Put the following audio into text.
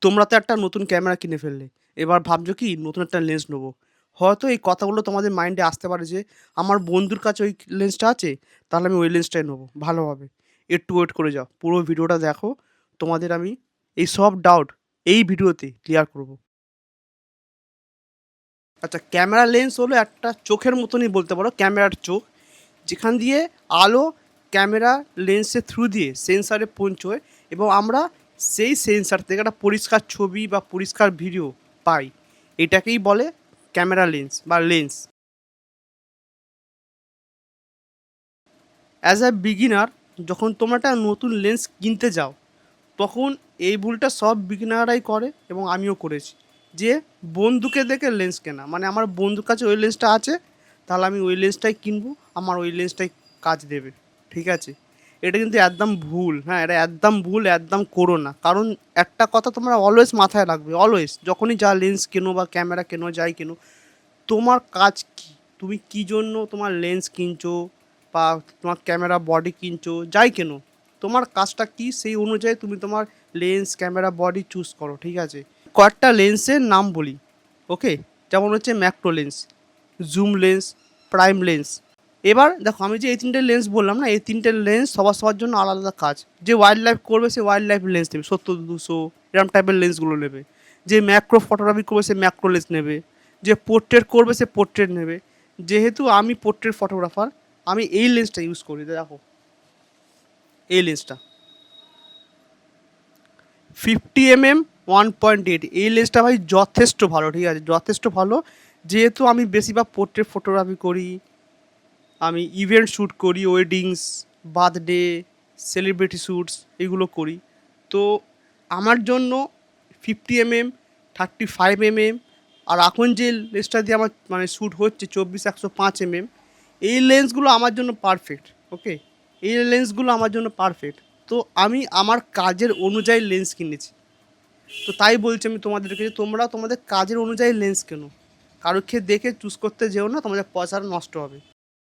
তোমরা তো একটা নতুন ক্যামেরা কিনে ফেললে। এবার ভাবছো কি নতুন একটা লেন্স নেবো। হয়তো এই কথাগুলো তোমাদের মাইন্ডে আসতে পারে যে, আমার বন্ধুর কাছে ওই লেন্সটা আছে, তাহলে আমি ওই লেন্সটাই নেবো। ভালো হবে। একটু ওয়েট করে যাও। পুরো ভিডিওটা দেখো। তোমাদের আমি এই সব ডাউট এই ভিডিওতে ক্লিয়ার করব। আচ্ছা, ক্যামেরা লেন্স হলো একটা চোখের মতনই বলতে পারো, ক্যামেরার চোখ। যেখান দিয়ে আলো ক্যামেরা লেন্সের থ্রু দিয়ে সেন্সরে পৌঁছয় এবং আমরা সেই সেন্সর থেকে একটা পরিষ্কার ছবি বা পরিষ্কার ভিডিও পাই। এটাকেই বলে ক্যামেরা লেন্স বা লেন্স। অ্যাজ আ বিগিনার, যখন তোমরা একটা নতুন লেন্স কিনতে যাও, তখন এই ভুলটা সব বিগিনাররাই করে এবং আমিও করেছি। যে বন্ধুকে দেখে লেন্স কেনা, মানে আমার বন্ধুর কাছে ওই লেন্সটা আছে, তাহলে আমি ওই লেন্সটাই কিনবো, আমার ওই লেন্সটাই কাজ দেবে। ঠিক আছে? এটা কিন্তু একদম ভুল। হ্যাঁ, এটা একদম ভুল, একদম করো না। কারণ একটা কথা তোমরা অলওয়েজ মাথায় রাখবে, অলওয়েজ যখনই যা লেন্স কেনো বা ক্যামেরা কেনো, যাই কেনো, তোমার কাজ কী? তুমি কী জন্য তোমার লেন্স কিনছো বা তোমার ক্যামেরা বডি কিনছো, যাই কেনো, তোমার কাজটা কী সেই অনুযায়ী তুমি তোমার লেন্স, ক্যামেরা বডি চুজ করো। ঠিক আছে? কয়েকটা লেন্সের নাম বলি। ওকে? যেমন হচ্ছে macro lens, zoom lens, prime lens. এবার দেখো, আমি যে এই তিনটে লেন্স বললাম না, এই তিনটে লেন্স সবার সবার জন্য আলাদা আলাদা কাজ। যে ওয়াইল্ড লাইফ করবে সে ওয়াইল্ড লাইফ লেন্স নেবে, 70-200 এরকম টাইপের লেন্সগুলো নেবে। যে ম্যাক্রো ফটোগ্রাফি করবে সে ম্যাক্রো লেন্স নেবে। যে পোর্ট্রেট করবে সে পোর্ট্রেট নেবে। যেহেতু আমি পোর্ট্রেট ফটোগ্রাফার, আমি এই লেন্সটা ইউজ করি। দেখো, এই লেন্সটা 50 mm 1.8, এই লেন্সটা ভাই যথেষ্ট ভালো। ঠিক আছে? যথেষ্ট ভালো। যেহেতু আমি বেশিরভাগ পোর্ট্রেট ফটোগ্রাফি করি, আমি ইভেন্ট শ্যুট করি, ওয়েডিংস, বার্থডে, সেলিব্রিটি শ্যুটস এগুলো করি। তো আমার জন্য 50 mm, 35 mm, আর এখন যে লেন্সটা দিয়ে আমার মানে শ্যুট হচ্ছে 24-105 mm, এই লেন্সগুলো আমার জন্য পারফেক্ট। ওকে? এই লেন্সগুলো আমার জন্য পারফেক্ট। তো আমি আমার কাজের অনুযায়ী লেন্স কিনেছি। তো তাই বলছি আমি তোমাদেরকে যে তোমরা তোমাদের কাজের অনুযায়ী লেন্স কেনো। কারোর দেখে চুজ করতে যেও না, তোমাদের পয়সাটা নষ্ট হবে।